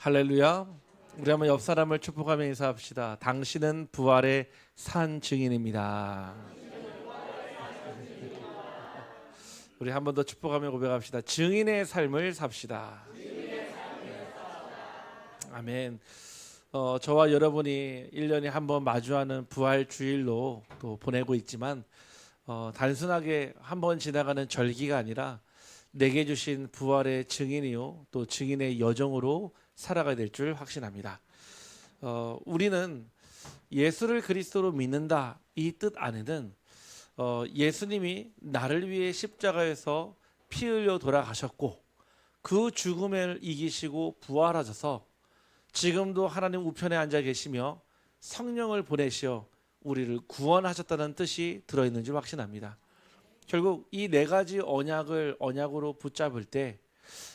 할렐루야. 우리 한번 옆 사람을 축복하며 인사합시다. 당신은 부활의 산 증인입니다. 우리 한 번 더 축복하며 고백합시다. 증인의 삶을 삽시다. 아멘. 저와 여러분이 1년에 한 번 마주하는 부활 주일로 또 보내고 있지만 단순하게 한 번 지나가는 절기가 아니라 내게 주신 부활의 증인이요 또 증인의 여정으로 살아가야 될 줄 확신합니다. 우리는 예수를 그리스도로 믿는다 이 뜻 안에는 예수님이 나를 위해 십자가에서 피 흘려 돌아가셨고 그 죽음을 이기시고 부활하셔서 지금도 하나님 우편에 앉아 계시며 성령을 보내시어 우리를 구원하셨다는 뜻이 들어있는 줄 확신합니다. 결국 이 네 가지 언약으로 붙잡을 때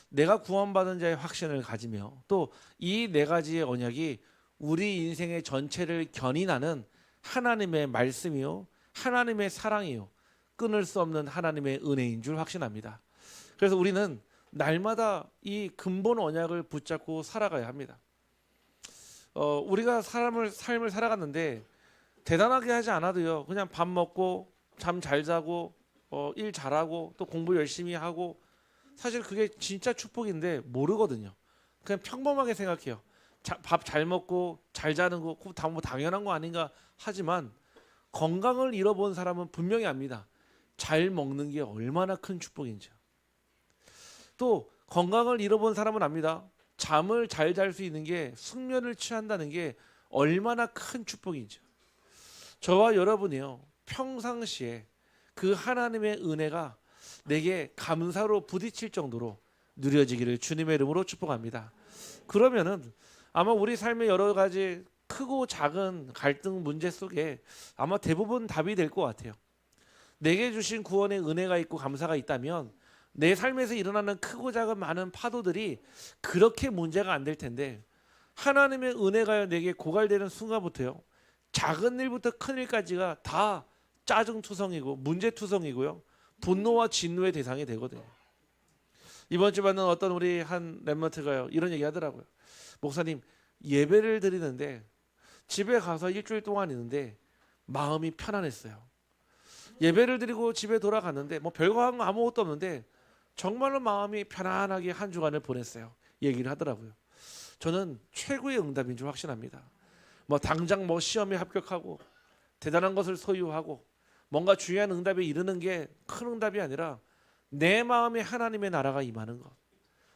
내가 구원받은 자의 확신을 가지며 또 이 네 가지의 언약이 우리 인생의 전체를 견인하는 하나님의 말씀이요 하나님의 사랑이요 끊을 수 없는 하나님의 은혜인 줄 확신합니다. 그래서 우리는 날마다 이 근본 언약을 붙잡고 살아가야 합니다. 우리가 삶을 살아갔는데 대단하게 하지 않아도요 그냥 밥 먹고 잠 잘 자고 일 잘하고 또 공부 열심히 하고 사실 그게 진짜 축복인데 모르거든요. 그냥 평범하게 생각해요. 밥 잘 먹고 잘 자는 거 뭐 당연한 거 아닌가 하지만 건강을 잃어본 사람은 분명히 압니다. 잘 먹는 게 얼마나 큰 축복인지요. 또 건강을 잃어본 사람은 압니다. 잠을 잘 잘 수 있는 게 숙면을 취한다는 게 얼마나 큰 축복인지요. 저와 여러분이요 평상시에 그 하나님의 은혜가 내게 감사로 부딪힐 정도로 누려지기를 주님의 이름으로 축복합니다. 그러면은 아마 우리 삶의 여러 가지 크고 작은 갈등 문제 속에 아마 대부분 답이 될 것 같아요. 내게 주신 구원의 은혜가 있고 감사가 있다면 내 삶에서 일어나는 크고 작은 많은 파도들이 그렇게 문제가 안 될 텐데 하나님의 은혜가 내게 고갈되는 순간부터요 작은 일부터 큰 일까지가 다 짜증투성이고 문제투성이고요 분노와 진노의 대상이 되거든요. 이번 주에는 어떤 우리 한 랩런트가요 이런 얘기 하더라고요. 목사님 예배를 드리는데 집에 가서 일주일 동안 있는데 마음이 편안했어요. 예배를 드리고 집에 돌아갔는데 뭐 별거 한 거 아무것도 없는데 정말로 마음이 편안하게 한 주간을 보냈어요. 얘기를 하더라고요. 저는 최고의 응답인 줄 확신합니다. 뭐 당장 뭐 시험에 합격하고 대단한 것을 소유하고 뭔가 중요한 응답에 이르는 게 큰 응답이 아니라 내 마음에 하나님의 나라가 임하는 것,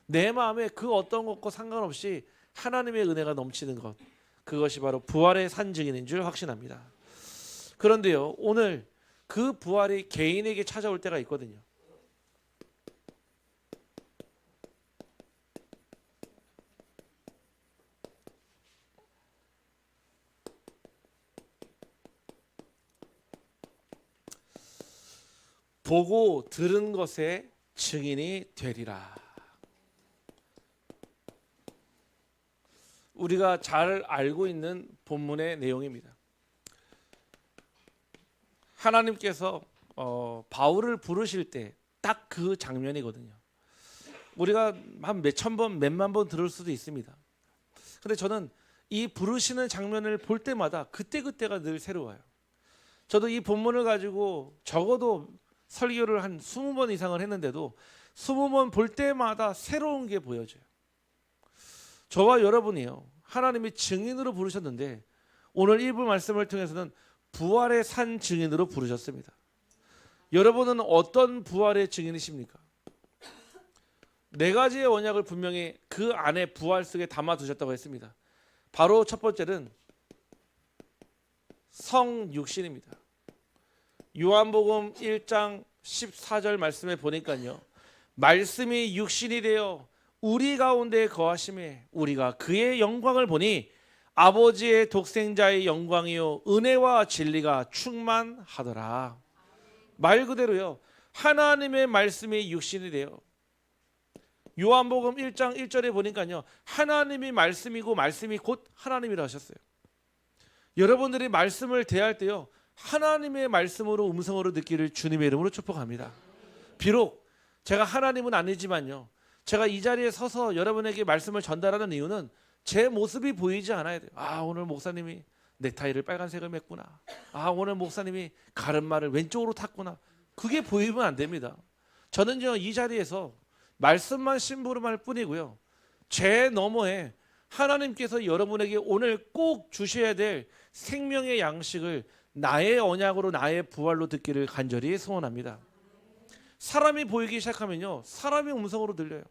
내 마음에 그 어떤 것과 상관없이 하나님의 은혜가 넘치는 것, 그것이 바로 부활의 산 증인인 줄 확신합니다. 그런데요 오늘 그 부활이 개인에게 찾아올 때가 있거든요. 보고 들은 것의 증인이 되리라. 우리가 잘 알고 있는 본문의 내용입니다. 하나님께서 바울을 부르실 때 딱 그 장면이거든요. 우리가 한 몇천 번, 몇만 번 들을 수도 있습니다. 근데 저는 이 부르시는 장면을 볼 때마다 그때가 늘 새로워요. 저도 이 본문을 가지고 적어도 설교를 한 20번 이상을 했는데도 20번 볼 때마다 새로운 게 보여져요. 저와 여러분이요 하나님이 증인으로 부르셨는데 오늘 일부 말씀을 통해서는 부활의 산 증인으로 부르셨습니다. 여러분은 어떤 부활의 증인이십니까? 네 가지의 언약을 분명히 그 안에 부활 속에 담아두셨다고 했습니다. 바로 첫 번째는 성육신입니다. 요한복음 1장 14절 말씀에 보니까요 말씀이 육신이 되어 우리 가운데 거하심에 우리가 그의 영광을 보니 아버지의 독생자의 영광이요 은혜와 진리가 충만하더라. 말 그대로요 하나님의 말씀이 육신이 되어 요한복음 1장 1절에 보니까요 하나님이 말씀이고 말씀이 곧 하나님이라 하셨어요. 여러분들이 말씀을 대할 때요 하나님의 말씀으로 음성으로 듣기를 주님의 이름으로 축복합니다. 비록 제가 하나님은 아니지만요 제가 이 자리에 서서 여러분에게 말씀을 전달하는 이유는 제 모습이 보이지 않아야 돼요. 아, 오늘 목사님이 넥타이를 빨간색을 맸구나. 아, 오늘 목사님이 가르마를 왼쪽으로 탔구나. 그게 보이면 안 됩니다. 저는요, 이 자리에서 말씀만 심부름할 뿐이고요, 제 너머에 하나님께서 여러분에게 오늘 꼭 주셔야 될 생명의 양식을 나의 언약으로, 나의 부활로 듣기를 간절히 소원합니다. 사람이 보이기 시작하면요, 사람의 음성으로 들려요.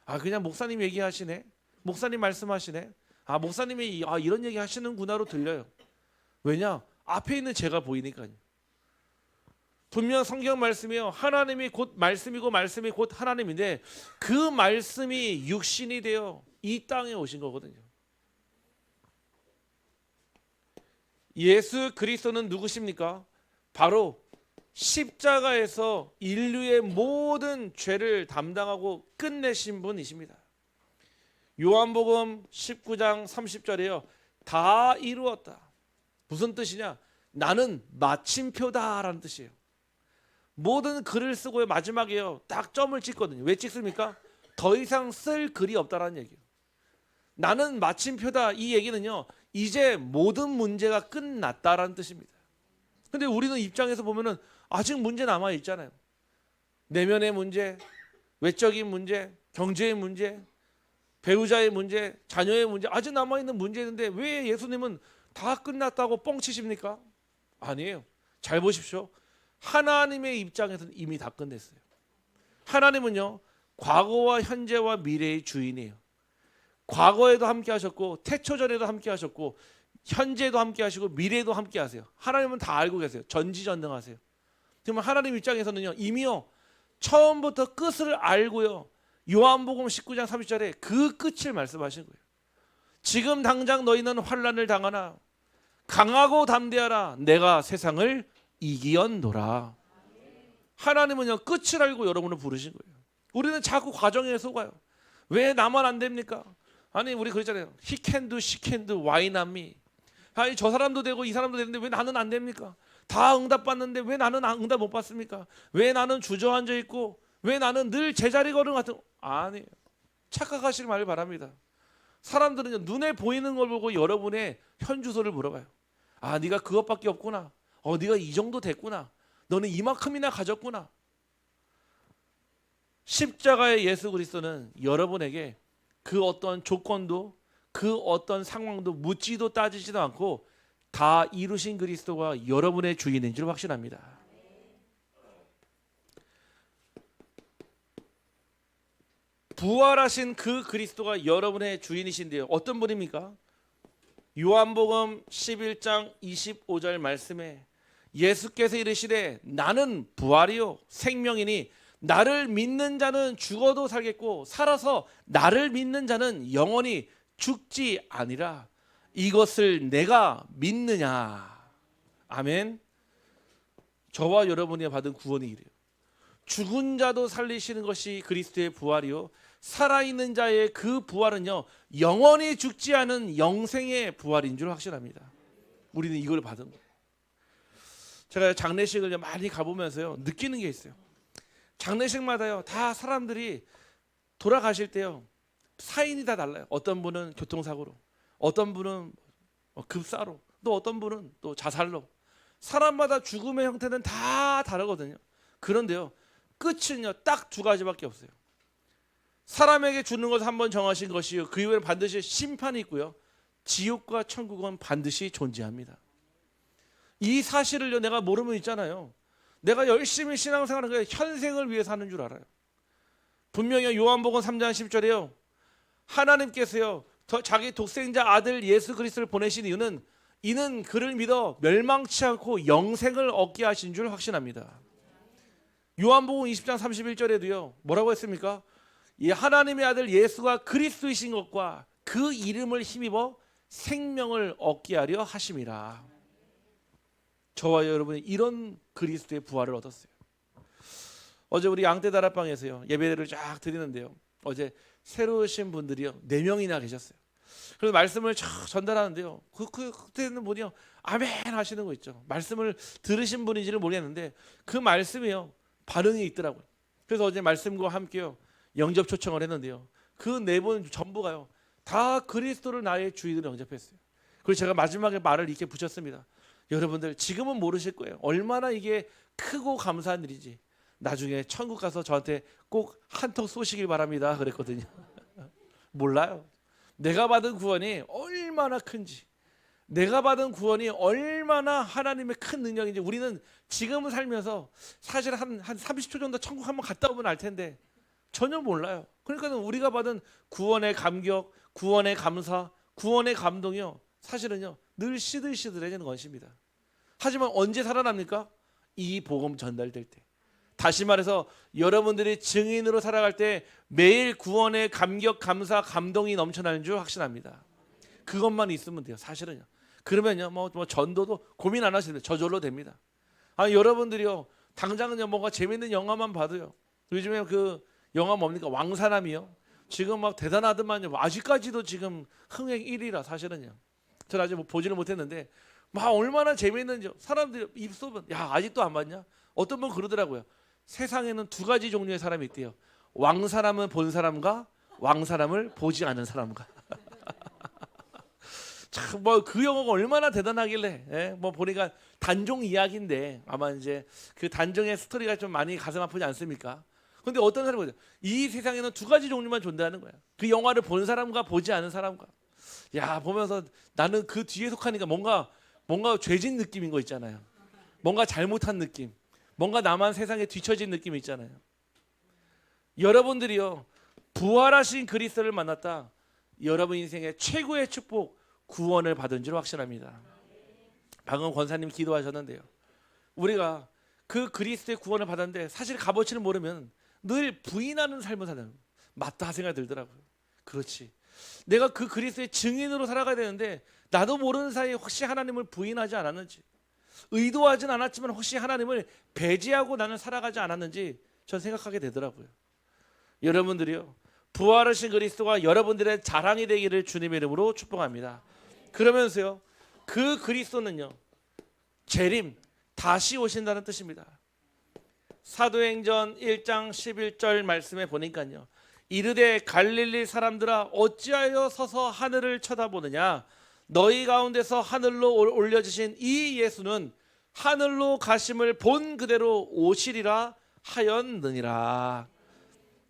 아, 그냥 목사님 얘기하시네, 목사님 말씀하시네, 아, 목사님이 이런 얘기 하시는구나로 들려요. 왜냐? 앞에 있는 제가 보이니까요. 분명 성경 말씀이요, 하나님이 곧 말씀이고 말씀이 곧 하나님인데 그 말씀이 육신이 되어 이 땅에 오신 거거든요. 예수 그리스도는 누구십니까? 바로 십자가에서 인류의 모든 죄를 담당하고 끝내신 분이십니다. 요한복음 19장 30절에요, 다 이루었다. 무슨 뜻이냐? 나는 마침표다라는 뜻이에요. 모든 글을 쓰고요, 마지막에요, 딱 점을 찍거든요. 왜 찍습니까? 더 이상 쓸 글이 없다라는 얘기예요. 나는 마침표다, 이 얘기는요, 이제 모든 문제가 끝났다라는 뜻입니다. 근데 우리는 입장에서 보면은 아직 문제 남아 있잖아요. 내면의 문제, 외적인 문제, 경제의 문제, 배우자의 문제, 자녀의 문제, 아직 남아 있는 문제 있는데 왜 예수님은 다 끝났다고 뻥치십니까? 아니에요. 잘 보십시오. 하나님의 입장에서는 이미 다 끝냈어요. 하나님은요, 과거와 현재와 미래의 주인이에요. 과거에도 함께 하셨고, 태초전에도 함께 하셨고, 현재도 함께 하시고, 미래도 함께 하세요. 하나님은 다 알고 계세요. 전지전능하세요. 그러면 하나님 입장에서는요, 이미요, 처음부터 끝을 알고요, 요한복음 19장 30절에 그 끝을 말씀하신 거예요. 지금 당장 너희는 환난을 당하나 강하고 담대하라, 내가 세상을 이기었노라. 하나님은요, 끝을 알고 여러분을 부르신 거예요. 우리는 자꾸 과정에 속아요. 왜 나만 안 됩니까? 아니, 우리 그러잖아요. He can do, she can do, why not me? 아니, 저 사람도 되고 이 사람도 되는데 왜 나는 안 됩니까? 다 응답 받는데 왜 나는 응답 못 받습니까? 왜 나는 주저앉아 있고 왜 나는 늘 제자리 걸음 같은? 아니에요. 착각하시길 말을 바랍니다. 사람들은요, 눈에 보이는 걸 보고 여러분의 현주소를 물어봐요. 아, 네가 그것밖에 없구나. 네가 이 정도 됐구나. 너는 이만큼이나 가졌구나. 십자가의 예수 그리스도는 여러분에게 그 어떤 조건도, 그 어떤 상황도 묻지도 따지지도 않고 다 이루신 그리스도가 여러분의 주인인 줄 확신합니다. 부활하신 그 그리스도가 여러분의 주인이신데요, 어떤 분입니까? 요한복음 11장 25절 말씀에 예수께서 이르시되 나는 부활이요 생명이니 나를 믿는 자는 죽어도 살겠고 살아서 나를 믿는 자는 영원히 죽지 아니라. 이것을 내가 믿느냐? 아멘. 저와 여러분이 받은 구원이 이래요. 죽은 자도 살리시는 것이 그리스도의 부활이요, 살아있는 자의 그 부활은요, 영원히 죽지 않은 영생의 부활인 줄 확신합니다. 우리는 이걸 받은 거예요. 제가 장례식을 많이 가보면서요, 느끼는 게 있어요. 장례식마다요, 다 사람들이 돌아가실 때요, 사인이 다 달라요. 어떤 분은 교통사고로, 어떤 분은 급사로, 또 어떤 분은 또 자살로. 사람마다 죽음의 형태는 다 다르거든요. 그런데요, 끝은요, 딱 두 가지밖에 없어요. 사람에게 주는 것을 한번 정하신 것이요, 그 이후에는 반드시 심판이 있고요, 지옥과 천국은 반드시 존재합니다. 이 사실을요, 내가 모르면 있잖아요, 내가 열심히 신앙생활하는 거예요, 현생을 위해서 하는 줄 알아요. 분명히 요한복음 3장 10절에요, 하나님께서요, 자기 독생자 아들 예수 그리스도를 보내신 이유는 이는 그를 믿어 멸망치 않고 영생을 얻게 하신 줄 확신합니다. 요한복음 20장 31절에도요, 뭐라고 했습니까? 이 하나님의 아들 예수가 그리스도이신 것과 그 이름을 힘입어 생명을 얻게 하려 하심이라. 저와 여러분이 이런 그리스도의 부활을 얻었어요. 어제 우리 양떼 다락방에서요, 예배를 쫙 드리는데요, 어제 새로 오신 분들이요, 4명이나 계셨어요. 그래서 말씀을 전달하는데요, 그때는 분이요, 아멘 하시는 거 있죠. 말씀을 들으신 분인지를 모르겠는데 그 말씀이요, 반응이 있더라고요. 그래서 어제 말씀과 함께요, 영접 초청을 했는데요. 그 네 분 전부가요. 다 그리스도를 나의 주인으로 영접했어요. 그래서 제가 마지막에 말을 이렇게 붙였습니다. 여러분들 지금은 모르실 거예요. 얼마나 이게 크고 감사한 일이지. 나중에 천국 가서 저한테 꼭 한턱 쏘시길 바랍니다. 그랬거든요. 몰라요. 내가 받은 구원이 얼마나 큰지, 내가 받은 구원이 얼마나 하나님의 큰 능력인지 우리는 지금은 살면서 사실 한 30초 정도 천국 한번 갔다 오면 알 텐데 전혀 몰라요. 그러니까 우리가 받은 구원의 감격, 구원의 감사, 구원의 감동이요. 사실은요 늘 시들시들해지는 것입니다. 하지만 언제 살아납니까? 이 복음 전달될 때. 다시 말해서 여러분들이 증인으로 살아갈 때 매일 구원의 감격, 감사, 감동이 넘쳐나는 줄 확신합니다. 그것만 있으면 돼요. 사실은요. 그러면요 뭐 전도도 고민 안 하시는데 저절로 됩니다. 여러분들이요 당장은요 뭔가 재밌는 영화만 봐도요. 요즘에 그 영화 뭡니까? 왕사람이요. 지금 막 대단하더만요. 아직까지도 지금 흥행 1위라 사실은요. 저는 아직 보지를 못했는데 막 얼마나 재미있는지 사람들이 입소문 야 아직도 안 봤냐? 어떤 분 그러더라고요. 세상에는 두 가지 종류의 사람이 있대요. 왕사람은 본 사람과 왕사람을 보지 않은 사람과. 참 뭐 그 영화가 얼마나 대단하길래 뭐 보니까 단종 이야기인데 아마 이제 그 단종의 스토리가 좀 많이 가슴 아프지 않습니까? 근데 어떤 사람이 보죠. 이 세상에는 두 가지 종류만 존재하는 거야. 그 영화를 본 사람과 보지 않은 사람과. 야 보면서 나는 그 뒤에 속하니까 뭔가 죄진 느낌인 거 있잖아요. 뭔가 잘못한 느낌. 뭔가 나만 세상에 뒤처진 느낌이 있잖아요. 여러분들이요 부활하신 그리스도를 만났다. 여러분 인생의 최고의 축복 구원을 받은 줄 확신합니다. 방금 권사님 기도하셨는데요. 우리가 그 그리스도의 구원을 받았는데 사실 값어치를 모르면 늘 부인하는 삶을 사는 맞다 생각이 들더라고요. 그렇지. 내가 그 그리스도의 증인으로 살아가야 되는데 나도 모르는 사이에 혹시 하나님을 부인하지 않았는지 의도하진 않았지만 혹시 하나님을 배제하고 나는 살아가지 않았는지 전 생각하게 되더라고요. 여러분들이요 부활하신 그리스도가 여러분들의 자랑이 되기를 주님의 이름으로 축복합니다. 그러면서요 그 그리스도는요 재림 다시 오신다는 뜻입니다. 사도행전 1장 11절 말씀에 보니까요 이르되 갈릴리 사람들아 어찌하여 서서 하늘을 쳐다보느냐 너희 가운데서 하늘로 올려지신 이 예수는 하늘로 가심을 본 그대로 오시리라 하였느니라.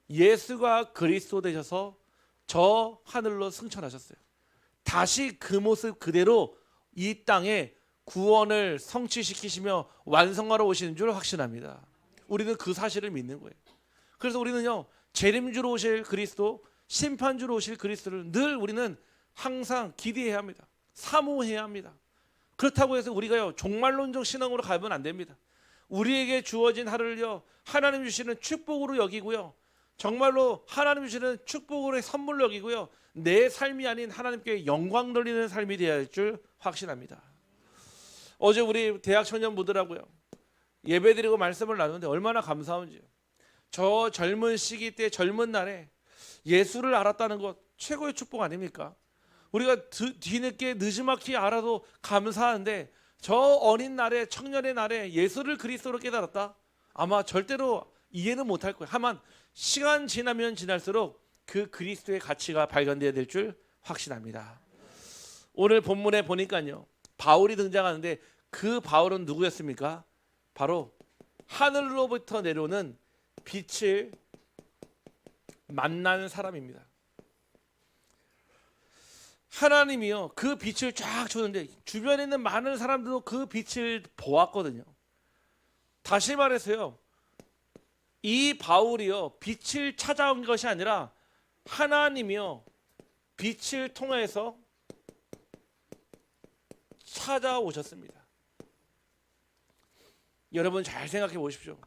예수가 그리스도 되셔서 저 하늘로 승천하셨어요. 다시 그 모습 그대로 이 땅에 구원을 성취시키시며 완성하러 오시는 줄 확신합니다. 우리는 그 사실을 믿는 거예요. 그래서 우리는요 재림주로 오실 그리스도, 심판주로 오실 그리스도를 늘 우리는 항상 기대해야 합니다. 사모해야 합니다. 그렇다고 해서 우리가요 종말론적 신앙으로 가면 안 됩니다. 우리에게 주어진 하루를요 하나님 주시는 축복으로 여기고요. 정말로 하나님 주시는 축복으로의 선물로 여기고요. 내 삶이 아닌 하나님께 영광 돌리는 삶이 되어야 할 줄 확신합니다. 어제 우리 대학 청년부들하고요 예배드리고 말씀을 나누는데 얼마나 감사한지요. 저 젊은 시기 때 젊은 날에 예수를 알았다는 것 최고의 축복 아닙니까? 우리가 뒤늦게 늦지막히 알아도 감사한데 저 어린 날에 청년의 날에 예수를 그리스도로 깨달았다? 아마 절대로 이해는 못할 거예요. 다만 시간 지나면 지날수록 그 그리스도의 가치가 발견되어야 될 줄 확신합니다. 오늘 본문에 보니까요 바울이 등장하는데 그 바울은 누구였습니까? 바로 하늘로부터 내려오는 빛을 만난 사람입니다. 하나님이요 그 빛을 쫙 주는데 주변에 있는 많은 사람들도 그 빛을 보았거든요. 다시 말해서요 이 바울이요 빛을 찾아온 것이 아니라 하나님이요 빛을 통해서 찾아오셨습니다. 여러분 잘 생각해 보십시오.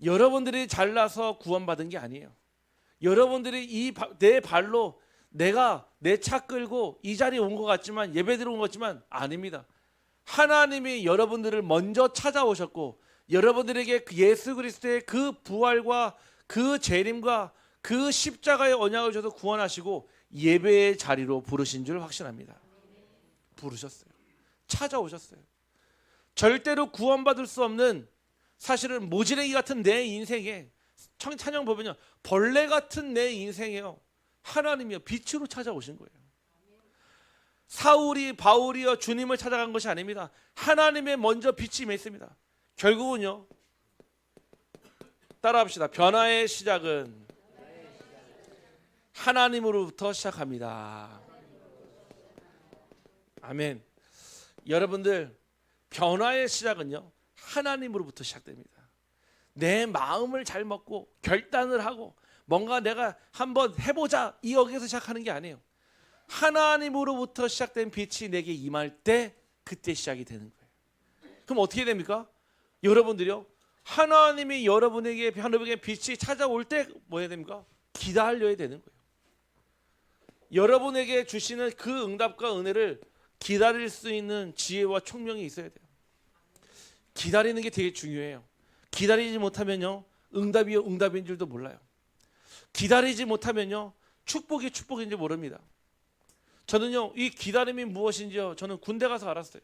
여러분들이 잘나서 구원받은 게 아니에요. 여러분들이 내 발로 내가 내 차 끌고 이 자리에 온 것 같지만 예배 들어온 것 같지만 아닙니다. 하나님이 여러분들을 먼저 찾아오셨고 여러분들에게 예수 그리스도의 그 부활과 그 재림과 그 십자가의 언약을 주셔서 구원하시고 예배의 자리로 부르신 줄 확신합니다. 부르셨어요. 찾아오셨어요. 절대로 구원받을 수 없는 사실은 모지랭이 같은 내 인생에 찬양 보면요, 벌레 같은 내 인생이요, 하나님이요 빛으로 찾아오신 거예요. 사울이 바울이요 주님을 찾아간 것이 아닙니다. 하나님의 먼저 빛이 임했습니다. 결국은요, 따라합시다. 변화의 시작은 하나님으로부터 시작합니다. 아멘. 여러분들, 변화의 시작은요 하나님으로부터 시작됩니다. 내 마음을 잘 먹고 결단을 하고 뭔가 내가 한번 해보자 이 여기서 시작하는 게 아니에요. 하나님으로부터 시작된 빛이 내게 임할 때 그때 시작이 되는 거예요. 그럼 어떻게 됩니까? 여러분들이요, 하나님이 여러분에게 빛이 찾아올 때 뭐 해야 됩니까? 기다려야 되는 거예요. 여러분에게 주시는 그 응답과 은혜를 기다릴 수 있는 지혜와 총명이 있어야 돼요. 기다리는 게 되게 중요해요. 기다리지 못하면요 응답이요 응답인 줄도 몰라요. 기다리지 못하면요 축복이 축복인지 모릅니다. 저는요 이 기다림이 무엇인지요 저는 군대 가서 알았어요.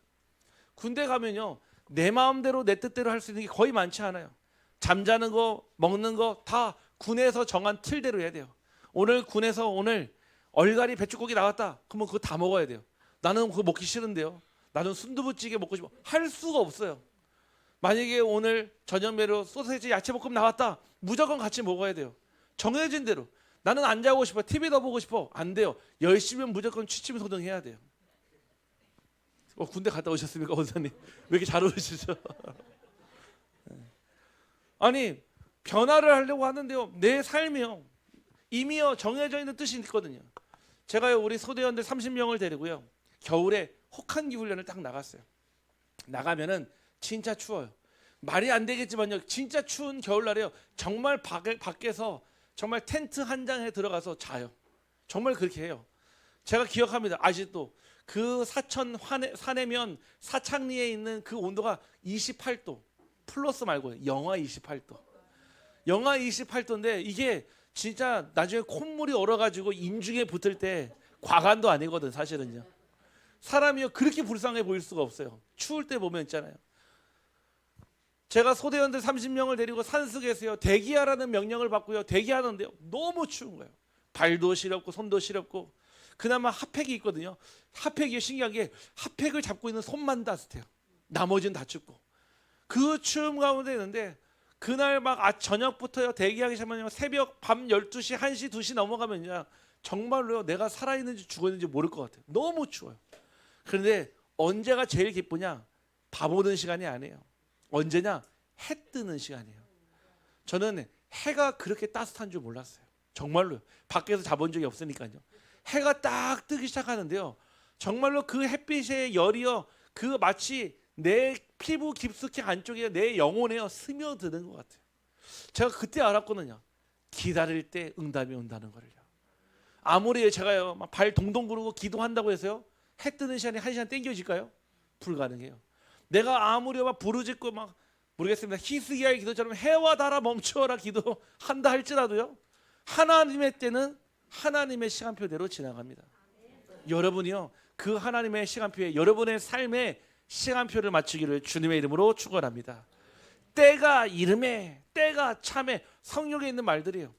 군대 가면요 내 마음대로 내 뜻대로 할 수 있는 게 거의 많지 않아요. 잠자는 거 먹는 거 다 군에서 정한 틀대로 해야 돼요. 오늘 군에서 오늘 얼갈이 배추고기 나왔다 그러면 그거 다 먹어야 돼요. 나는 그거 먹기 싫은데요, 나는 순두부찌개 먹고 싶어, 할 수가 없어요. 만약에 오늘 저녁 메뉴로 소세지 야채볶음 나왔다 무조건 같이 먹어야 돼요. 정해진 대로. 나는 안 자고 싶어, TV 더 보고 싶어, 안 돼요. 10시면 무조건 취침소등해야 돼요. 군대 갔다 오셨습니까 원사님? 왜 이렇게 잘 오시죠? 아니 변화를 하려고 하는데요 내 삶이요 이미요 정해져 있는 뜻이 있거든요. 제가요 우리 소대원들 30명을 데리고요 겨울에 혹한기 훈련을 딱 나갔어요. 나가면은 진짜 추워요. 말이 안 되겠지만요 진짜 추운 겨울날에요 정말 밖에서 정말 텐트 한 장에 들어가서 자요. 정말 그렇게 해요. 제가 기억합니다. 아직도 그 사천 사내면 사창리에 있는 그 온도가 28도 플러스 말고요 영하 28도. 영하 28도인데 이게 진짜 나중에 콧물이 얼어가지고 인중에 붙을 때 과간도 아니거든 사실은요. 사람이요 그렇게 불쌍해 보일 수가 없어요. 추울 때 보면 있잖아요. 제가 소대원들 30명을 데리고 산속에서요 대기하라는 명령을 받고요 대기하는데요 너무 추운 거예요. 발도 시렵고 손도 시렵고 그나마 핫팩이 있거든요. 핫팩이 신기한 게 핫팩을 잡고 있는 손만 따뜻해요. 나머지는 다 춥고 그 추움 가운데 있는데 그날 막 저녁부터요 대기하기 시작하면 새벽 밤 12시 1시 2시 넘어가면요 정말로요 내가 살아있는지 죽었는지 모를 것 같아요. 너무 추워요. 그런데 언제가 제일 기쁘냐? 밥 오는 시간이 아니에요. 언제냐? 해 뜨는 시간이에요. 저는 해가 그렇게 따뜻한 줄 몰랐어요. 정말로 밖에서 자본 적이 없으니까요. 해가 딱 뜨기 시작하는데요 정말로 그 햇빛의 열이요 그 마치 내 피부 깊숙이 안쪽에 내 영혼에요 스며드는 것 같아요. 제가 그때 알았거든요. 기다릴 때 응답이 온다는 거를요. 아무리 제가요 막 발 동동 구르고 기도한다고 해서요 해 뜨는 시간에 1시간 땡겨질까요? 불가능해요. 내가 아무리 막 부르짖고 막 모르겠습니다. 히스기야의 기도처럼 해와 달아 멈추어라 기도한다 할지라도요 하나님의 때는 하나님의 시간표대로 지나갑니다. 여러분이요 그 하나님의 시간표에 여러분의 삶의 시간표를 맞추기를 주님의 이름으로 축원합니다. 때가 이름에 때가 참에 성경에 있는 말들이에요.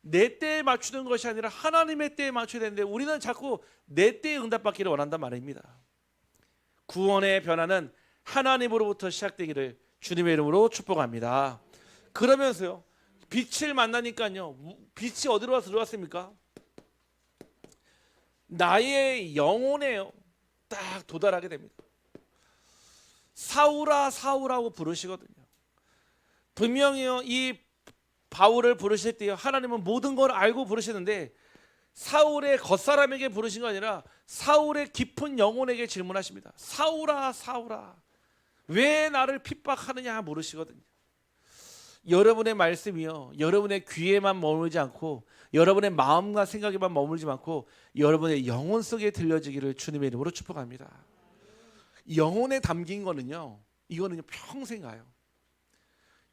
내 때에 맞추는 것이 아니라 하나님의 때에 맞춰야 되는데 우리는 자꾸 내 때에 응답받기를 원한단 말입니다. 구원의 변화는 하나님으로부터 시작되기를 주님의 이름으로 축복합니다. 그러면서요 빛을 만나니까요 빛이 어디로 와서 들어왔습니까? 나의 영혼에요 딱 도달하게 됩니다. 사울아 사울하고 부르시거든요. 분명히요 이 바울을 부르실 때요 하나님은 모든 걸 알고 부르시는데 사울의 겉사람에게 부르신 거 아니라 사울의 깊은 영혼에게 질문하십니다. 사울아 사울아 왜 나를 핍박하느냐 물으시거든요. 여러분의 말씀이요 여러분의 귀에만 머물지 않고 여러분의 마음과 생각에만 머물지 않고 여러분의 영혼 속에 들려지기를 주님의 이름으로 축복합니다. 영혼에 담긴 거는요 이거는요 평생 가요.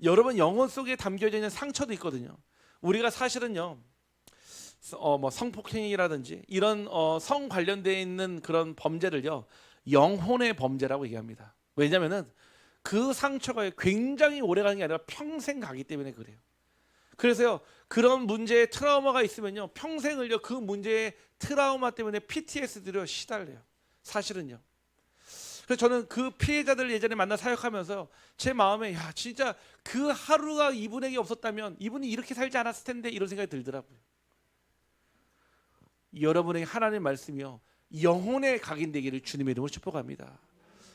여러분 영혼 속에 담겨져 있는 상처도 있거든요. 우리가 사실은요 뭐 성폭행이라든지 이런 성 관련되어 있는 그런 범죄를요 영혼의 범죄라고 얘기합니다. 왜냐하면은 그 상처가 굉장히 오래 가는 게 아니라 평생 가기 때문에 그래요. 그래서요, 그런 문제에 트라우마가 있으면요, 평생을요 그 문제의 트라우마 때문에 PTSD로 시달려요. 사실은요. 그래서 저는 그 피해자들 예전에 만나 사역하면서 제 마음에, 야 진짜 그 하루가 이분에게 없었다면 이분이 이렇게 살지 않았을 텐데, 이런 생각이 들더라고요. 여러분에게 하나님의 말씀이요, 영혼에 각인되기를 주님의 이름으로 축복합니다.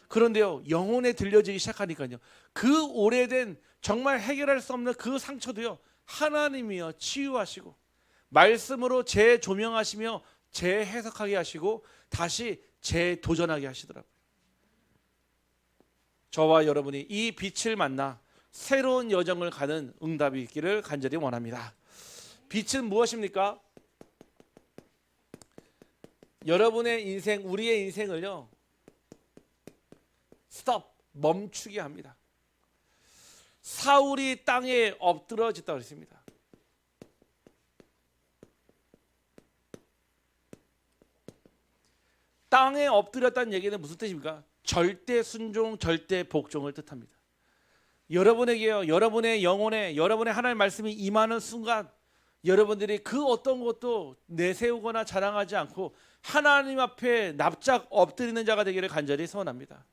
그런데요, 영혼에 들려지기 시작하니까요, 그 오래된 정말 해결할 수 없는 그 상처도요, 하나님이요 치유하시고 말씀으로 재조명하시며 재해석하게 하시고 다시 재도전하게 하시더라고요. 저와 여러분이 이 빛을 만나 새로운 여정을 가는 응답이 있기를 간절히 원합니다. 빛은 무엇입니까? 여러분의 인생, 우리의 인생을요, 스톱, 멈추게 합니다. 사울이 땅에 엎드러졌다고 했습니다. 땅에 엎드렸다는 얘기는 무슨 뜻입니까? 절대 순종, 절대 복종을 뜻합니다. 여러분에게요, 여러분의 영혼에, 여러분의 하나님의 말씀이 임하는 순간 여러분들이 그 어떤 것도 내세우거나 자랑하지 않고 하나님 앞에 납작 엎드리는 자가 되기를 간절히 소원합니다.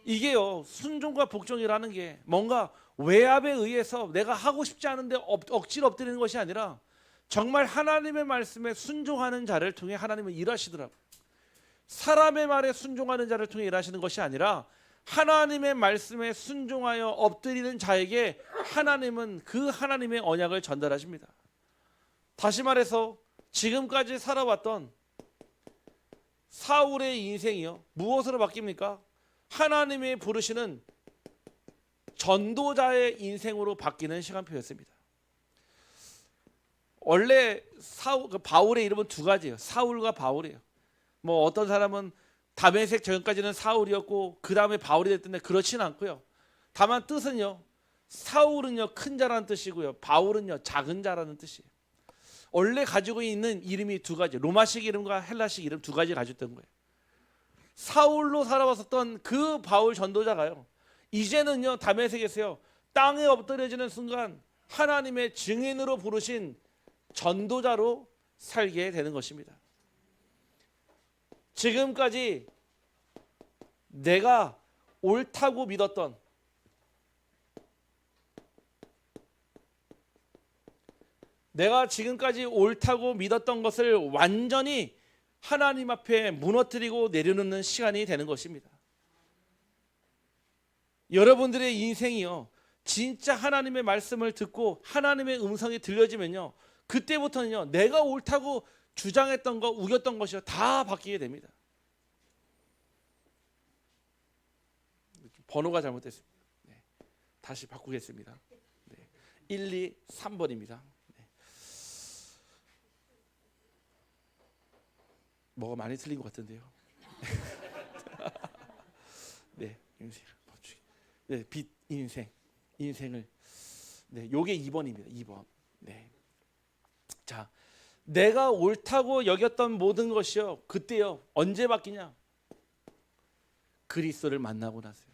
이게요, 순종과 복종이라는 게 뭔가 외압에 의해서 내가 하고 싶지 않은데 억지로 엎드리는 것이 아니라 정말 하나님의 말씀에 순종하는 자를 통해 하나님은 일하시더라고요. 사람의 말에 순종하는 자를 통해 일하시는 것이 아니라 하나님의 말씀에 순종하여 엎드리는 자에게 하나님은 그 하나님의 언약을 전달하십니다. 다시 말해서 지금까지 살아왔던 사울의 인생이요, 무엇으로 바뀝니까? 하나님이 부르시는 전도자의 인생으로 바뀌는 시간표였습니다. 원래 바울의 이름은 두 가지예요. 사울과 바울이에요. 뭐 어떤 사람은 다메섹 전까지는 사울이었고 그 다음에 바울이 됐던데, 그렇지는 않고요. 다만 뜻은요, 사울은요 큰 자라는 뜻이고요, 바울은요 작은 자라는 뜻이에요. 원래 가지고 있는 이름이 두 가지, 로마식 이름과 헬라식 이름 두 가지 가졌던 거예요. 사울로 살아왔었던 그 바울 전도자가요, 이제는요 다메섹에서요 땅에 엎드려지는 순간 하나님의 증인으로 부르신 전도자로 살게 되는 것입니다. 지금까지 내가 옳다고 믿었던, 내가 지금까지 옳다고 믿었던 것을 완전히 하나님 앞에 무너뜨리고 내려놓는 시간이 되는 것입니다. 여러분들의 인생이요, 진짜 하나님의 말씀을 듣고 하나님의 음성이 들려지면요, 그때부터는요 내가 옳다고 주장했던 거, 우겼던 것이요 다 바뀌게 됩니다. 번호가 잘못됐습니다. 네, 다시 바꾸겠습니다. 네, 1, 2, 3번입니다. 네. 뭐가 많이 틀린 것 같은데요. 네, 인생, 네, 빛, 인생을. 네, 요게 2번입니다. 2번. 네. 자, 내가 옳다고 여겼던 모든 것이요, 그때요 언제 바뀌냐? 그리스도를 만나고 나서요.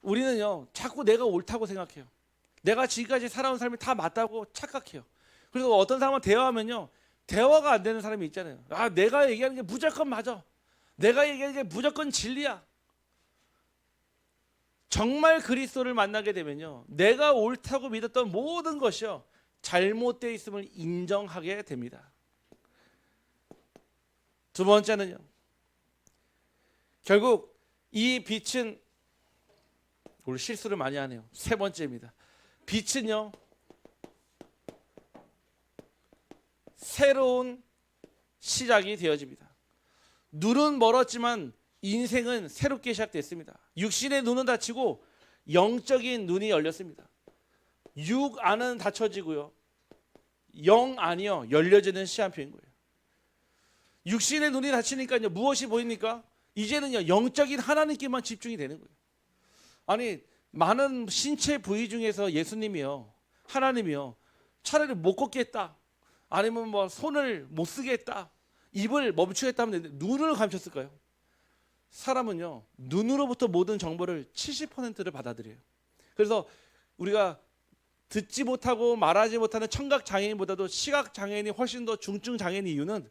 우리는요 자꾸 내가 옳다고 생각해요. 내가 지금까지 살아온 삶이 다 맞다고 착각해요. 그래서 어떤 사람은 대화하면요, 대화가 안 되는 사람이 있잖아요. 아, 내가 얘기하는 게 무조건 맞아, 내가 얘기하는 게 무조건 진리야. 정말 그리스도를 만나게 되면요, 내가 옳다고 믿었던 모든 것이요 잘못되어 있음을 인정하게 됩니다. 두 번째는요, 결국 이 빛은, 우리 실수를 많이 하네요. 세 번째입니다. 빛은요 새로운 시작이 되어집니다. 눈은 멀었지만 인생은 새롭게 시작됐습니다. 육신의 눈은 닫히고 영적인 눈이 열렸습니다. 육 안은 닫혀지고요, 영 안이요 열려지는 시간표인 거예요. 육신의 눈이 닫히니까요 무엇이 보입니까? 이제는요 영적인 하나님께만 집중이 되는 거예요. 아니, 많은 신체 부위 중에서 예수님이요, 하나님이요, 차라리 못 걷겠다, 아니면 뭐 손을 못 쓰겠다, 입을 멈추겠다 하면 되는데 눈을 감췄을까요? 사람은요 눈으로부터 모든 정보를 70%를 받아들여요. 그래서 우리가 듣지 못하고 말하지 못하는 청각 장애인보다도 시각 장애인이 훨씬 더 중증 장애인의 이유는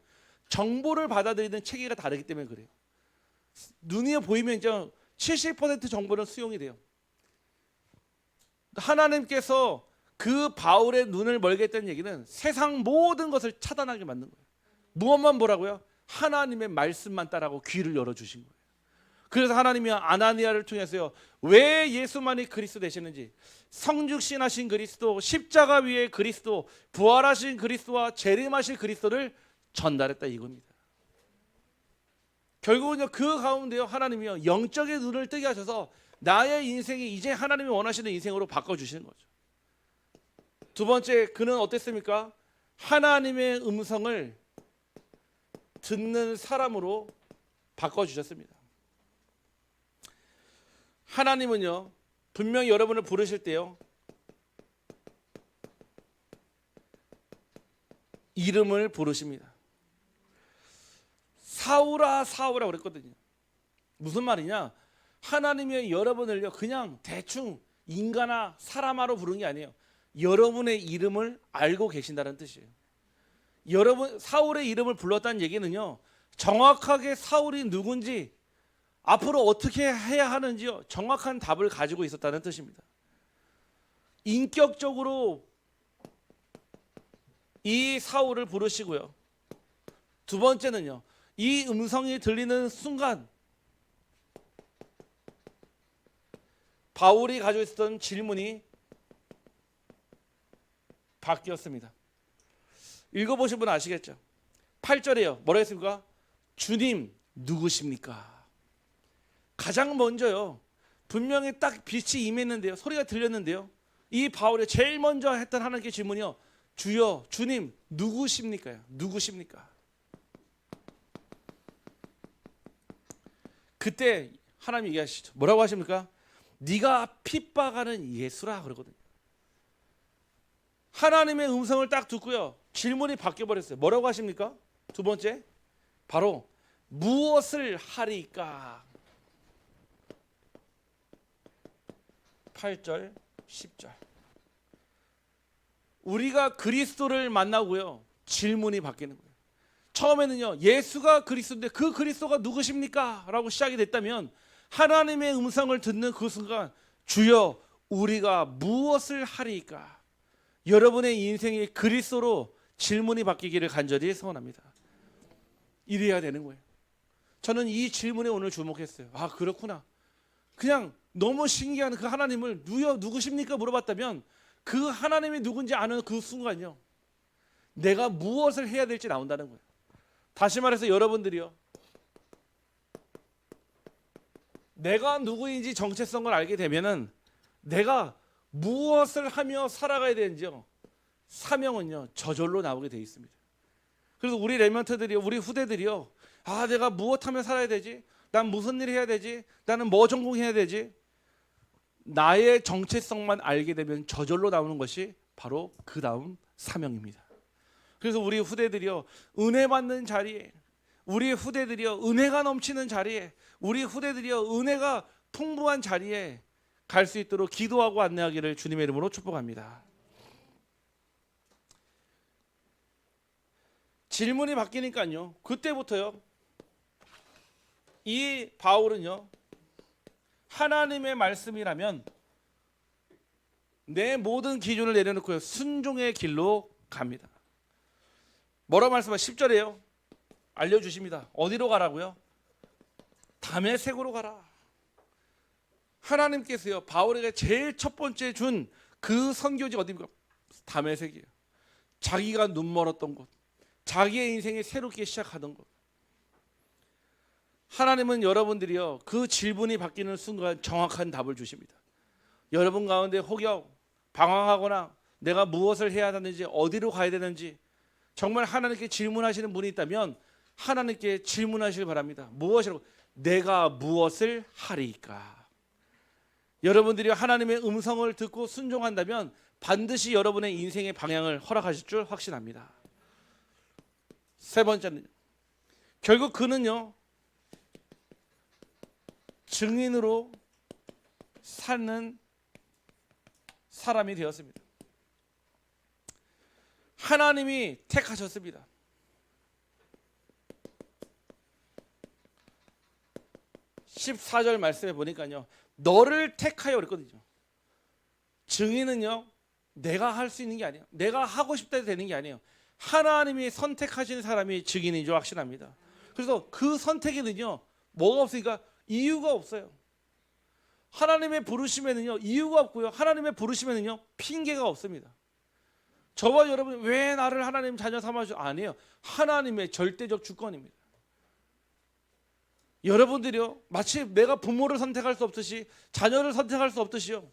정보를 받아들이는 체계가 다르기 때문에 그래요. 눈이 보이면 이제 70% 정보는 수용이 돼요. 하나님께서 그 바울의 눈을 멀게 했다는 얘기는 세상 모든 것을 차단하게 만든 거예요. 무엇만 보라고요? 하나님의 말씀만 따라고 귀를 열어주신 거예요. 그래서 하나님이 아나니아를 통해서요, 왜 예수만이 그리스도 되시는지, 성육신하신 그리스도, 십자가 위의 그리스도, 부활하신 그리스도와 재림하실 그리스도를 전달했다 이겁니다. 결국은요, 그 가운데요, 하나님이요, 영적인 눈을 뜨게 하셔서 나의 인생이 이제 하나님이 원하시는 인생으로 바꿔주시는 거죠. 두 번째, 그는 어땠습니까? 하나님의 음성을 듣는 사람으로 바꿔주셨습니다. 하나님은요, 분명히 여러분을 부르실 때요, 이름을 부르십니다. 사울아 사울아 그랬거든요. 무슨 말이냐? 하나님이 여러분을요, 그냥 대충 인간아 사람아로 부르는 게 아니에요. 여러분의 이름을 알고 계신다는 뜻이에요. 여러분, 사울의 이름을 불렀다는 얘기는요, 정확하게 사울이 누군지, 앞으로 어떻게 해야 하는지요, 정확한 답을 가지고 있었다는 뜻입니다. 인격적으로 이 사울을 부르시고요. 두 번째는요, 이 음성이 들리는 순간 바울이 가지고 있었던 질문이 바뀌었습니다. 읽어보신 분은 아시겠죠? 8절에요. 뭐라 했습니까? 주님 누구십니까? 가장 먼저요, 분명히 딱 빛이 임했는데요, 소리가 들렸는데요, 이 바울이 제일 먼저 했던 하나님께 질문이요, 주여 주님 누구십니까? 누구십니까? 그때 하나님 얘기하시죠. 뭐라고 하십니까? 네가 핍박하는 예수라 그러거든요. 하나님의 음성을 딱 듣고요, 질문이 바뀌어버렸어요. 뭐라고 하십니까? 두 번째, 바로 무엇을 하리까? 8절 10절. 우리가 그리스도를 만나고요, 질문이 바뀌는 거예요. 처음에는요, 예수가 그리스도인데 그 그리스도가 누구십니까? 라고 시작이 됐다면, 하나님의 음성을 듣는 그 순간, 주여 우리가 무엇을 하리까? 여러분의 인생이 그리스도로 질문이 바뀌기를 간절히 소원합니다. 이래야 되는 거예요. 저는 이 질문에 오늘 주목했어요. 아, 그렇구나. 그냥 너무 신기한 그 하나님을 누구십니까? 물어봤다면, 그 하나님이 누군지 아는 그 순간요, 내가 무엇을 해야 될지 나온다는 거예요. 다시 말해서 여러분들이요, 내가 누구인지 정체성을 알게 되면은 내가 무엇을 하며 살아가야 되는지요, 사명은요 저절로 나오게 돼 있습니다. 그래서 우리 레멘트들이요, 우리 후대들이요, 아, 내가 무엇하며 살아야 되지? 난 무슨 일 해야 되지? 나는 뭐 전공해야 되지? 나의 정체성만 알게 되면 저절로 나오는 것이 바로 그 다음 사명입니다. 그래서 우리 후대들이요, 은혜 받는 자리에, 우리 후대들이요, 은혜가 넘치는 자리에, 우리 후대들이요, 은혜가 풍부한 자리에 갈 수 있도록 기도하고 안내하기를 주님의 이름으로 축복합니다. 질문이 바뀌니까요, 그때부터요, 이 바울은요, 하나님의 말씀이라면 내 모든 기준을 내려놓고요, 순종의 길로 갑니다. 뭐라고 말씀하세요? 10절에요. 알려주십니다. 어디로 가라고요? 다메섹으로 가라. 하나님께서요, 바울에게 제일 첫 번째 준 그 선교지 어디입니까? 다메섹이에요. 자기가 눈 멀었던 곳, 자기의 인생이 새롭게 시작하던 곳. 하나님은 여러분들이요, 그 질문이 바뀌는 순간 정확한 답을 주십니다. 여러분 가운데 혹여 방황하거나 내가 무엇을 해야 하는지, 어디로 가야 되는지 정말 하나님께 질문하시는 분이 있다면 하나님께 질문하시길 바랍니다. 무엇이라고? 내가 무엇을 하리까? 여러분들이 하나님의 음성을 듣고 순종한다면 반드시 여러분의 인생의 방향을 허락하실 줄 확신합니다. 세 번째는, 결국 그는요, 증인으로 사는 사람이 되었습니다. 하나님이 택하셨습니다. 14절 말씀에 보니까요, 너를 택하여 그랬거든요. 증인은요, 내가 할 수 있는 게 아니에요. 내가 하고 싶다 해도 되는 게 아니에요. 하나님이 선택하신 사람이 증인인 줄 확신합니다. 그래서 그 선택에는요, 뭐가 없으니까 이유가 없어요. 하나님의 부르심에는요, 이유가 없고요. 하나님의 부르심에는요, 핑계가 없습니다. 저와 여러분, 왜 나를 하나님 자녀 삼아주죠? 아니에요. 하나님의 절대적 주권입니다. 여러분들이요, 마치 내가 부모를 선택할 수 없듯이, 자녀를 선택할 수 없듯이요,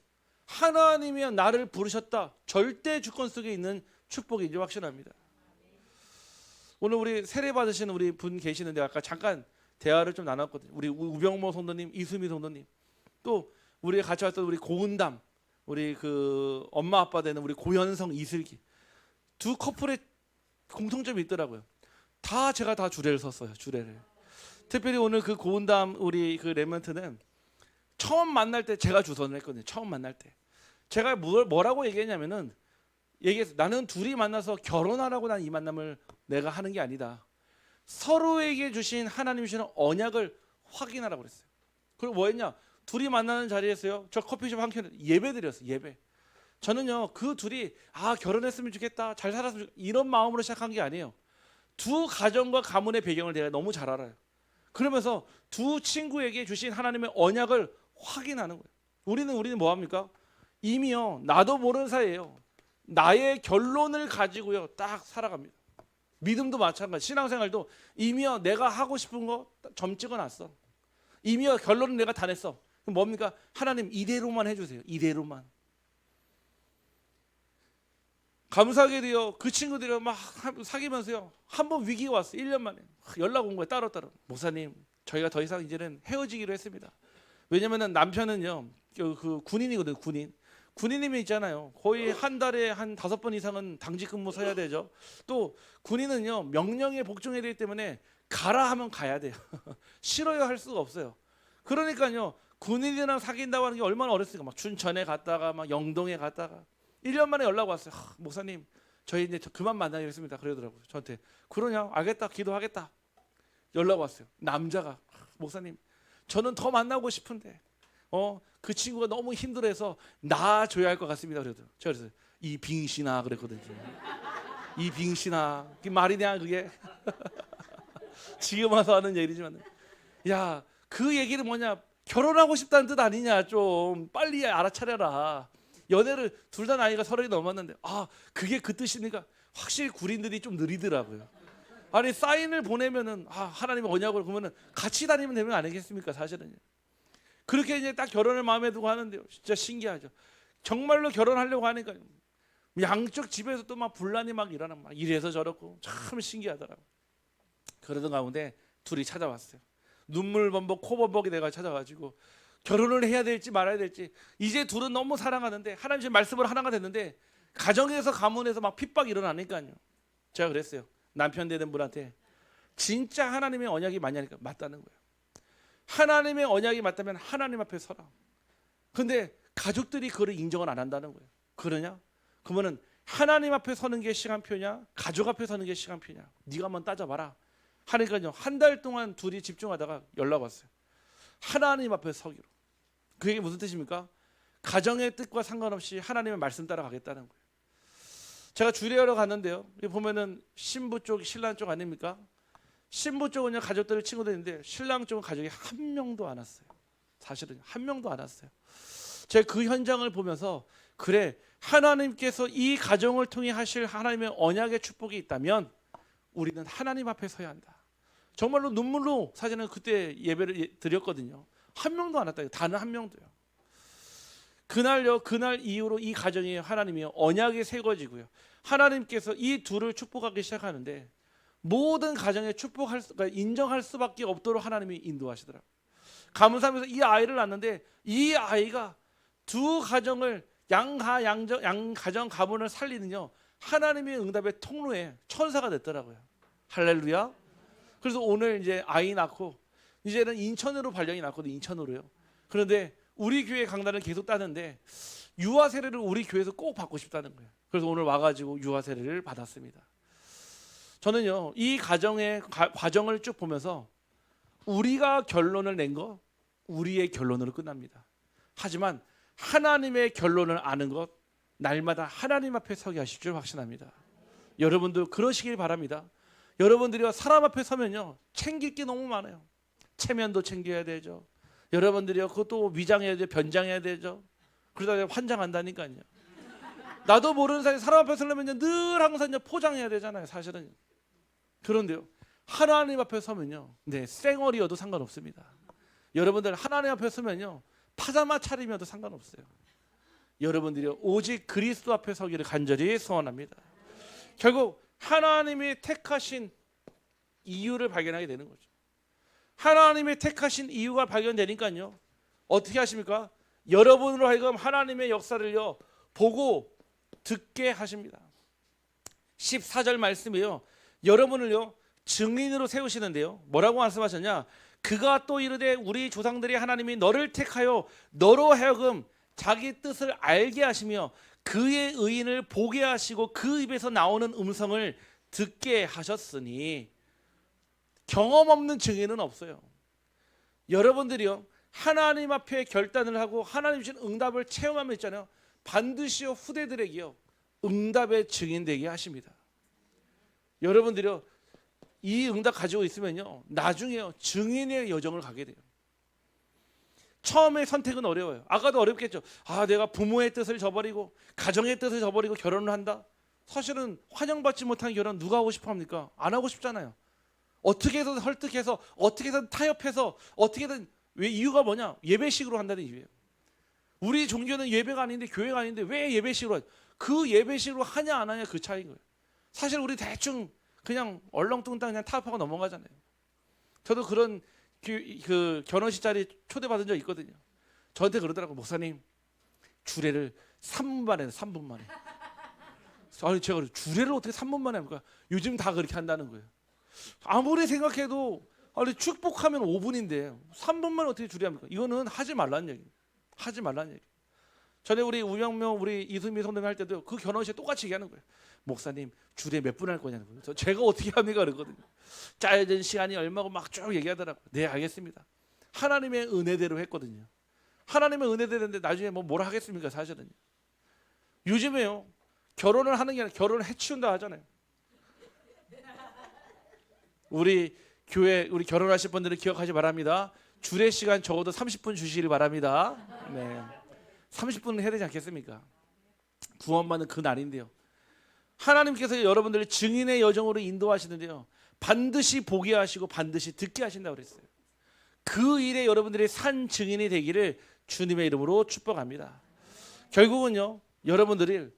하나님이 나를 부르셨다, 절대 주권 속에 있는 축복인지 확신합니다. 오늘 우리 세례 받으시는 우리 분 계시는데 아까 잠깐 대화를 좀 나눴거든요. 우리 우병모 성도님, 이수미 성도님, 또 우리 같이 왔던 우리 고은담, 우리 그 엄마 아빠 되는 우리 고현성, 이슬기, 두 커플의 공통점이 있더라고요. 다 제가 다 주례를 섰어요. 주례를. 특별히 오늘 그 고은담 우리 그 레멘트는 처음 만날 때 제가 주선을 했거든요. 처음 만날 때 제가 뭐라고 얘기했냐면은, 얘기해서 나는 둘이 만나서 결혼하라고 난 이 만남을 내가 하는 게 아니다. 서로에게 주신 하나님 주시는 언약을 확인하라고 그랬어요. 그리고 뭐 했냐? 둘이 만나는 자리에서요, 저 커피숍 한 켠에 예배 드렸어요. 예배. 저는요, 그 둘이 결혼했으면 좋겠다, 잘 살았으면 좋겠다, 이런 마음으로 시작한 게 아니에요. 두 가정과 가문의 배경을 내가 너무 잘 알아요. 그러면서 두 친구에게 주신 하나님의 언약을 확인하는 거예요. 우리는 뭐 합니까? 이미요, 나도 모르는 사이에요, 나의 결론을 가지고요 딱 살아갑니다. 믿음도 마찬가지, 신앙생활도 이미요, 내가 하고 싶은 거 점 찍어놨어. 이미요, 결론은 내가 다 냈어. 그럼 뭡니까? 하나님 이대로만 해주세요. 이대로만. 감사하게도요, 그 친구들이요 막 사귀면서요, 한 번 위기가 왔어요. 1년 만에 연락 온 거예요. 따로따로. 목사님, 저희가 더 이상 이제는 헤어지기로 했습니다. 왜냐면은 남편은요, 그 군인이거든요. 군인이면 있잖아요, 거의 한 달에 한 5번 이상은 당직 근무 서야 되죠. 또 군인은요, 명령에 복종해야 되기 때문에 가라 하면 가야 돼요. 싫어요 할 수가 없어요. 그러니까요, 군인이랑 사귄다고 하는 게 얼마나 어렸으니까 막 춘천에 갔다가 막 영동에 갔다가 1년 만에 연락 왔어요. 목사님, 저희 이제 그만 만나기로 했습니다. 그러더라고요. 저한테. 그러냐? 알겠다. 기도하겠다. 연락 왔어요. 남자가, 목사님, 저는 더 만나고 싶은데 그 친구가 너무 힘들어해서 놔줘야 할 것 같습니다. 그러더라고요. 제가 그래서 이 빙신아 그랬거든요. 이 빙신아, 그 말이냐 그게? 지금 와서 하는 얘기지만, 야, 그 얘기는 뭐냐? 결혼하고 싶다는 뜻 아니냐? 좀 빨리 알아차려라. 연애를 둘 다 나이가 30이 넘었는데 그게 그 뜻이니까 확실히 군인들이 좀 느리더라고요. 아니 사인을 보내면은 하나님의 언약을, 그러면은 같이 다니면 되는 거 아니겠습니까? 사실은 그렇게 이제 딱 결혼을 마음에 두고 하는데요, 진짜 신기하죠. 정말로 결혼하려고 하니까 양쪽 집에서 또 막 분란이 막 일어나, 막 이래서 저렇고 참 신기하더라고. 그러던 가운데 둘이 찾아왔어요. 눈물 범벅 코 범벅이 내가 찾아가지고 결혼을 해야 될지 말아야 될지, 이제 둘은 너무 사랑하는데 하나님의 말씀으로 하나가 됐는데 가정에서 가문에서 막 핍박이 일어나니까요, 제가 그랬어요. 남편 되는 분한테 진짜 하나님의 언약이 맞냐니까 맞다는 거예요. 하나님의 언약이 맞다면 하나님 앞에 서라. 근데 가족들이 그걸 인정을 안 한다는 거예요. 그러냐? 그러면은 하나님 앞에 서는 게 시간표냐, 가족 앞에 서는 게 시간표냐, 네가 한번 따져봐라 하니까요, 한 달 동안 둘이 집중하다가 연락 왔어요. 하나님 앞에 서기로. 그게 무슨 뜻입니까? 가정의 뜻과 상관없이 하나님의 말씀 따라 가겠다는 거예요. 제가 주례하러 갔는데요, 보면은 신부 쪽, 신랑 쪽 아닙니까? 신부 쪽은요, 가족들, 친구들 있는데 신랑 쪽은 가족이 한 명도 안 왔어요. 사실은 한 명도 안 왔어요. 제가 그 현장을 보면서, 그래, 하나님께서 이 가정을 통해 하실 하나님의 언약의 축복이 있다면 우리는 하나님 앞에 서야 한다. 정말로 눈물로 사실은 그때 예배를 드렸거든요. 한 명도 안 왔다. 단 한 명도요. 그날 이후로 이 가정이 하나님이 언약이 세워지고요, 하나님께서 이 둘을 축복하기 시작하는데 모든 가정에 인정할 수밖에 없도록 하나님이 인도하시더라고요. 감사하면서 이 아이를 낳는데 이 아이가 두 가정을 양 가정 가문을 살리는요, 하나님의 응답의 통로에 천사가 됐더라고요. 할렐루야. 그래서 오늘 이제 아이 낳고 이제는 인천으로 발령이 났거든요. 인천으로요. 그런데 우리 교회 강단을 계속 따는데 유아 세례를 우리 교회에서 꼭 받고 싶다는 거예요. 그래서 오늘 와가지고 유아 세례를 받았습니다. 저는요 이 과정을 쭉 보면서 우리가 결론을 낸 거 우리의 결론으로 끝납니다. 하지만 하나님의 결론을 아는 것 날마다 하나님 앞에 서게 하실 줄 확신합니다. 여러분도 그러시길 바랍니다. 여러분들이 사람 앞에 서면요 챙길 게 너무 많아요. 체면도 챙겨야 되죠. 여러분들이요 그것도 위장해야 되죠. 변장해야 되죠. 그러다 환장한다니까요. 나도 모르는 사이에 사람 앞에 서려면 늘 항상 포장해야 되잖아요. 사실은. 그런데요 하나님 앞에 서면요 네 쌩얼이어도 상관없습니다. 여러분들 하나님 앞에 서면요 파자마 차림이어도 상관없어요. 여러분들이 오직 그리스도 앞에 서기를 간절히 소원합니다. 결국 하나님이 택하신 이유를 발견하게 되는 거죠. 하나님이 택하신 이유가 발견되니까요 어떻게 하십니까? 여러분으로 하여금 하나님의 역사를요 보고 듣게 하십니다. 14절 말씀이요 여러분을요 증인으로 세우시는데요 뭐라고 말씀하셨냐? 그가 또 이르되 우리 조상들이 하나님이 너를 택하여 너로 하여금 자기 뜻을 알게 하시며 그의 의인을 보게 하시고 그 입에서 나오는 음성을 듣게 하셨으니. 경험 없는 증인은 없어요. 여러분들이요 하나님 앞에 결단을 하고 하나님 주신 응답을 체험하면 있잖아요 반드시 후대들에게요 응답의 증인 되게 하십니다. 여러분들이요 이 응답 가지고 있으면요 나중에요 증인의 여정을 가게 돼요. 처음에 선택은 어려워요. 아까도 어렵겠죠. 내가 부모의 뜻을 저버리고 가정의 뜻을 저버리고 결혼을 한다. 사실은 환영받지 못한 결혼 누가 하고 싶어 합니까? 안 하고 싶잖아요. 어떻게든 설득해서 어떻게든 타협해서 어떻게든 왜 이유가 뭐냐? 예배식으로 한다는 이유예요. 우리 종교는 예배가 아닌데 교회가 아닌데 왜 예배식으로 하냐? 그 예배식으로 하냐 안 하냐 그 차이인 거예요. 사실 우리 대충 그냥 얼렁뚱땅 그냥 타협하고 넘어가잖아요. 저도 그런 그 결혼식 자리 초대받은 적 있거든요. 저한테 그러더라고. 목사님 주례를 3분 만에 3분 만에. 아니 제가 주례를 어떻게 3분 만에 합니까? 요즘 다 그렇게 한다는 거예요. 아무리 생각해도 축복하면 5분인데 3분 만에 어떻게 주례합니까? 이거는 하지 말라는 얘기예요. 하지 말라는 얘기. 전에 우리 우명명 우리 이수미 선생님 할 때도 그 결혼식 똑같이 얘기하는 거예요. 목사님 주례 몇 분 할 거냐는 거예요. 제가 어떻게 합니까 그랬거든요. 짜여진 시간이 얼마고 막 쭉 얘기하더라고요. 네 알겠습니다. 하나님의 은혜대로 했거든요. 하나님의 은혜대로인데 나중에 뭐라 하겠습니까 사실은. 요즘에요 결혼을 하는 게 아니라 결혼을 해치운다 하잖아요. 우리 교회 우리 결혼하실 분들은 기억하시 바랍니다. 주례 시간 적어도 30분 주시길 바랍니다. 네, 30분은 해야 되지 않겠습니까? 구원받는 그 날인데요. 하나님께서 여러분들을 증인의 여정으로 인도하시는데요. 반드시 보게 하시고 반드시 듣게 하신다고 그랬어요. 그 일에 여러분들이 산 증인이 되기를 주님의 이름으로 축복합니다. 결국은요. 여러분들이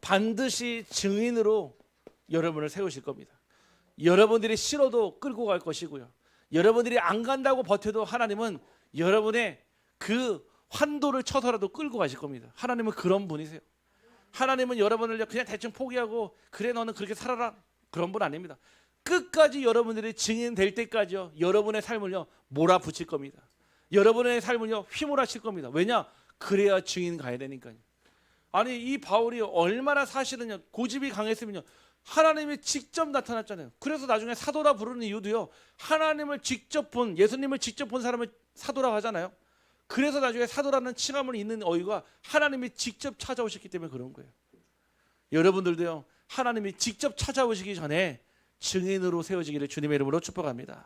반드시 증인으로 여러분을 세우실 겁니다. 여러분들이 싫어도 끌고 갈 것이고요. 여러분들이 안 간다고 버텨도 하나님은 여러분의 그 환도를 쳐서라도 끌고 가실 겁니다. 하나님은 그런 분이세요. 하나님은 여러분을 그냥 대충 포기하고 그래 너는 그렇게 살아라 그런 분 아닙니다. 끝까지 여러분들이 증인 될 때까지요 여러분의 삶을요 몰아붙일 겁니다. 여러분의 삶을요 휘몰아칠 겁니다. 왜냐? 그래야 증인 가야 되니까요. 아니 이 바울이 얼마나 사실은요 고집이 강했으면요 하나님이 직접 나타났잖아요. 그래서 나중에 사도라 부르는 이유도요 하나님을 직접 본 예수님을 직접 본 사람을 사도라고 하잖아요. 그래서 나중에 사도라는 칭함을 있는 어휘가 하나님이 직접 찾아오셨기 때문에 그런 거예요. 여러분들도요 하나님이 직접 찾아오시기 전에 증인으로 세워지기를 주님의 이름으로 축복합니다.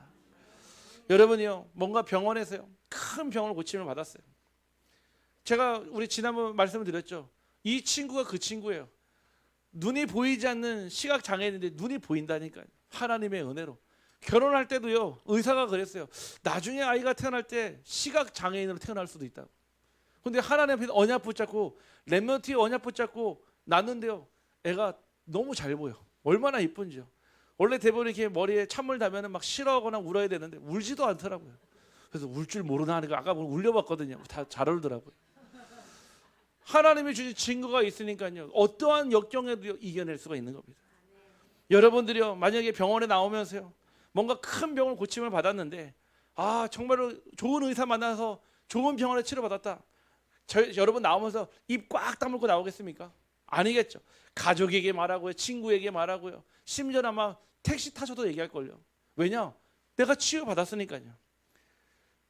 여러분이요 뭔가 병원에서요 큰 병을 고침을 받았어요. 제가 우리 지난번 말씀을 드렸죠. 이 친구가 그 친구예요. 눈이 보이지 않는 시각 장애인인데 눈이 보인다니까요. 하나님의 은혜로. 결혼할 때도요 의사가 그랬어요. 나중에 아이가 태어날 때 시각 장애인으로 태어날 수도 있다고. 근데 하나님 앞에 언약 붙잡고 렘넌트에 언약 붙잡고 낳는데요 애가 너무 잘 보여. 얼마나 이쁜지요. 원래 대부분 이렇게 머리에 찬물 닿으면 막 싫어하거나 울어야 되는데 울지도 않더라고요. 그래서 울 줄 모르나 하니까 아까 울려봤거든요. 다 잘 울더라고요. 하나님이 주신 증거가 있으니까요 어떠한 역경에도 이겨낼 수가 있는 겁니다. 여러분들이요 만약에 병원에 나오면서요 뭔가 큰 병을 고침을 받았는데 정말로 좋은 의사 만나서 좋은 병원에 치료받았다. 여러분 나오면서 입 꽉 다물고 나오겠습니까? 아니겠죠. 가족에게 말하고요, 친구에게 말하고요, 심지어 아마 택시 타셔도 얘기할걸요. 왜냐? 내가 치유받았으니까요.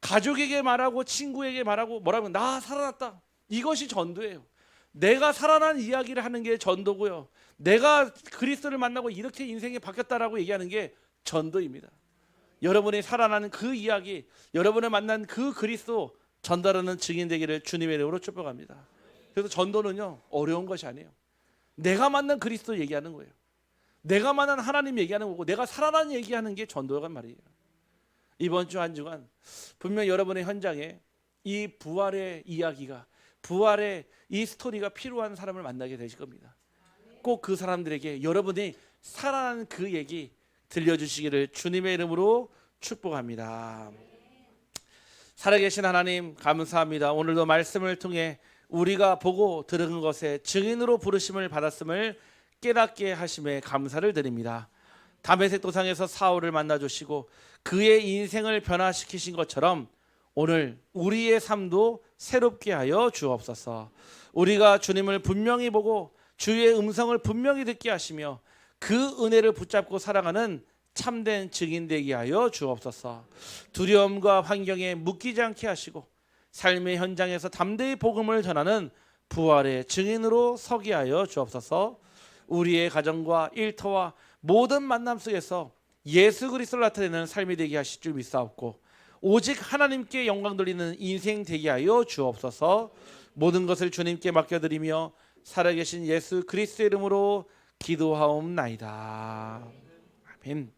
가족에게 말하고 친구에게 말하고 뭐라면 나 살아났다. 이것이 전도예요. 내가 살아난 이야기를 하는 게 전도고요. 내가 그리스도를 만나고 이렇게 인생이 바뀌었다라고 얘기하는 게 전도입니다. 여러분이 살아나는 그 이야기, 여러분을 만난 그 그리스도 전달하는 증인 되기를 주님의 이름으로 축복합니다. 그래서 전도는요, 어려운 것이 아니에요. 내가 만난 그리스도 얘기하는 거예요. 내가 만난 하나님 얘기하는 거고, 내가 살아난 얘기하는 게 전도란 말이에요. 이번 주 한 주간 분명 여러분의 현장에 이 부활의 이야기가, 부활의 이 스토리가 필요한 사람을 만나게 되실 겁니다. 꼭 그 사람들에게 여러분이 살아난 그 얘기 들려주시기를 주님의 이름으로 축복합니다. 살아계신 하나님 감사합니다. 오늘도 말씀을 통해 우리가 보고 들은 것에 증인으로 부르심을 받았음을 깨닫게 하심에 감사를 드립니다. 다메섹 도상에서 사울을 만나주시고 그의 인생을 변화시키신 것처럼 오늘 우리의 삶도 새롭게 하여 주옵소서. 우리가 주님을 분명히 보고 주의 음성을 분명히 듣게 하시며 그 은혜를 붙잡고 살아가는 참된 증인 되게 하여 주옵소서. 두려움과 환경에 묶이지 않게 하시고 삶의 현장에서 담대히 복음을 전하는 부활의 증인으로 서게 하여 주옵소서. 우리의 가정과 일터와 모든 만남 속에서 예수 그리스도를 나타내는 삶이 되게 하실 줄 믿사옵고 오직 하나님께 영광 돌리는 인생 되게 하여 주옵소서. 모든 것을 주님께 맡겨드리며 살아계신 예수 그리스도의 이름으로 기도하옵나이다. 아멘.